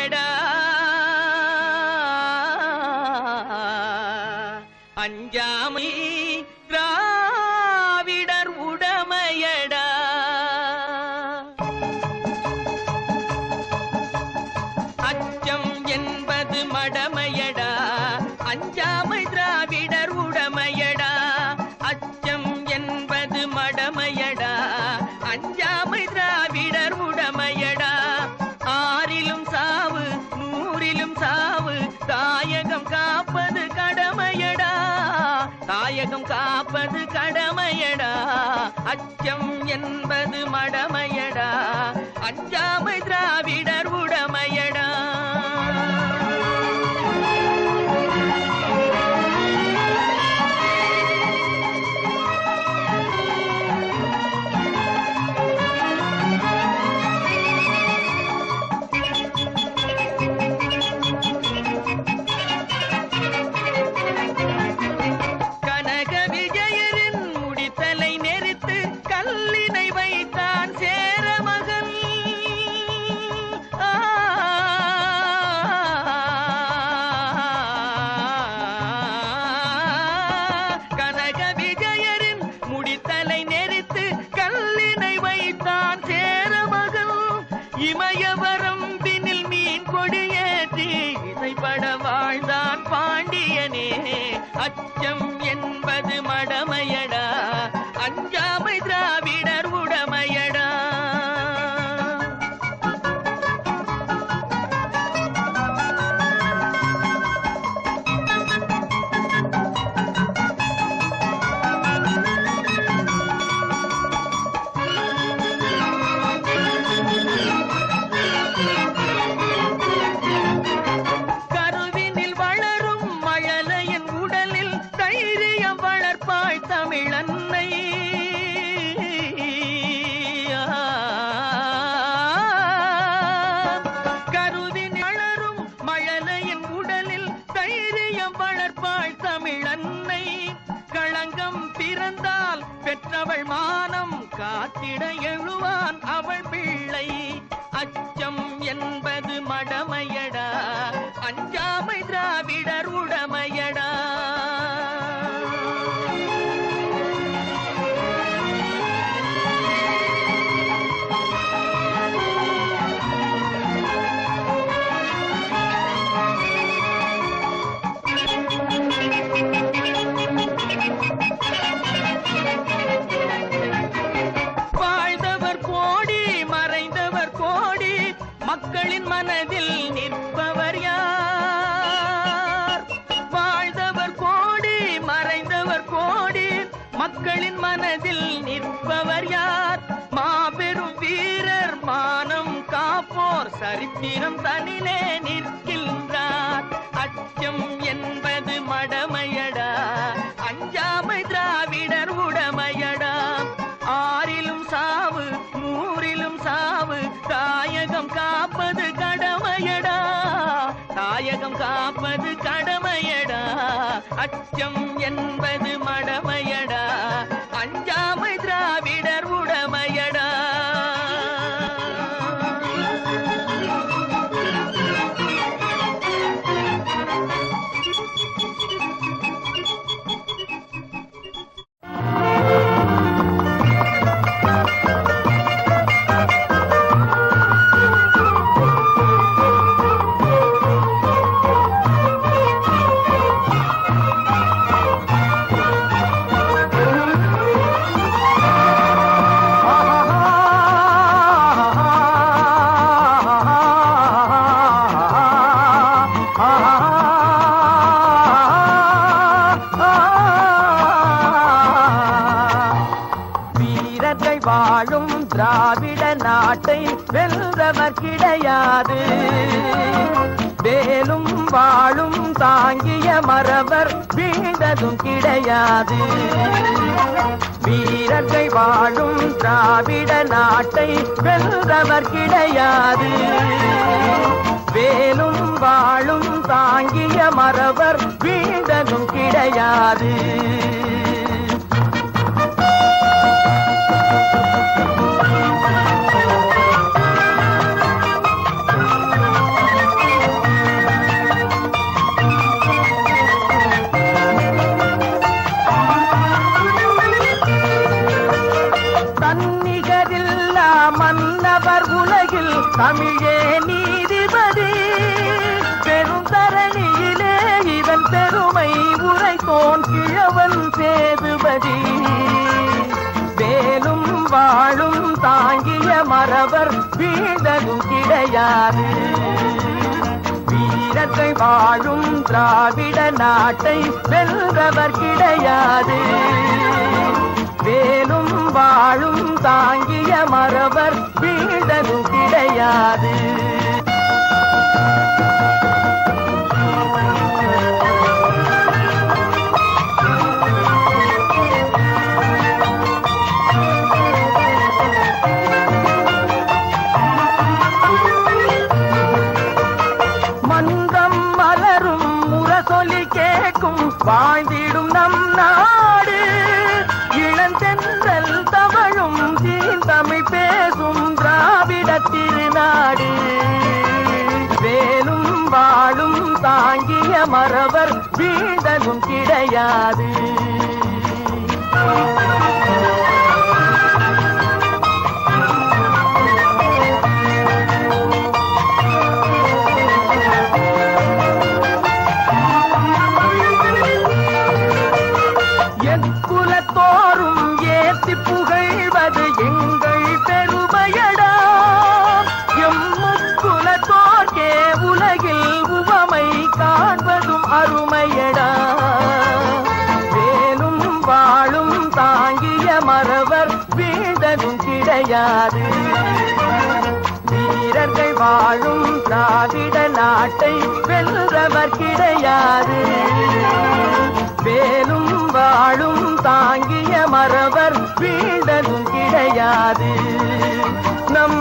உடமையடா அஞ்சாமை திராவிடர் உடமையடா அச்சம் என்பது மடமையடா அஞ்சாமை திராவிடர் உடமையடா அச்சம் என்பது மடமையடா அஞ்சாமை திராவிடர் உடமையடா ஆறிலும் சாவு நூறிலும் சாவு தாயகம் காப்பது கடமையடா தாயகம் காப்பது கடமையடா அச்சம் என்பது மடமையடா அஞ்சாமை திராவிடர் உடமையடா இமயவரம்பினில் மீன் கொடியேற்றி இசைப்பட வாழ்ந்தான் பாண்டியனே அச்சம் என்பது மடமையடா அஞ்சாமை திராவிடர் உடமையடா தமிழன்னை கருவின் வளரும் மழலையின் உடலில் தைரியம் வளர்ப்பாள் தமிழன்னை களங்கம் பிறந்தால் பெற்றவள் மானம் காத்திட எழுவான் அவள் பிள்ளை அச்சம் என்பது மடமையடா அஞ்சாமை திராவிடர் உடமையடா மக்களின் மனதில் நிற்பவர் யார் வாழ்ந்தவர் கோடி மறைந்தவர் கோடி மக்களின் மனதில் நிற்பவர் யார் மாபெரும் வீரர் மானம் காப்போர் சரித்திரம் தனிலே நிற்கின்றார் அச்சம் என்பது மடமையடா அஞ்சாமை திராவிடர் உடமையடா ஆறிலும் சாவு நூறிலும் சாவு தாயகம் காப்பது கடமையடா தாயகம் காப்பது கடமையடா அச்சம் என்பது மடமையடா அஞ்சாமை திராவிடர் உடமையடா வாழும் திராவிட நாட்டை வென்றவர் கிடையாது வேலும் வாழும் தாங்கிய மறவர் வீழ்ந்ததும் கிடையாது வீரர்கள் வாழும் திராவிட நாட்டை வென்றவர் கிடையாது வேலும் வாழும் தாங்கிய மறவர் வீழ்ந்ததும் கிடையாது தமிழே நீதிபதி பெருந்தரணியிலே இதன் பெருமை உரைத்தோன் கிழவன் சேதுபதி வேலும் வாழும் தாங்கிய மறவர் வீழ்ந்ததும் கிடையாது வீரத்தை வாழும் திராவிட நாட்டை வெல்றவர் கிடையாது வேலும் வாழும் தாங்கிய மறவர் வீழ்ந்ததும் கிடையாது வாழ்ந்திடும் நம் நாடு இளந்தென்றல் தமிழும் தீந்தமிழ் பேசும் திராவிட திருநாடு வேலும் வாழும் தாங்கிய மறவர் வீழ்ந்ததும் கிடையாது குலத்தோறும் ஏத்தி புகழ்வது எங்கள் பெருமையடா எம் முக்குலத்தோர்க்கே உலகில் உவமை காண்பதும் அருமையடா வேலும் வாழும் தாங்கிய மறவர் வீழ்ந்ததும் கிடையாது வீரர்கள் வாழும் திராவிட நாட்டை வெல்றவர் கிடையாது வேலும் வாழும் தாங்கிய மறவர் வீழ்ந்ததும் கிடையாது நம்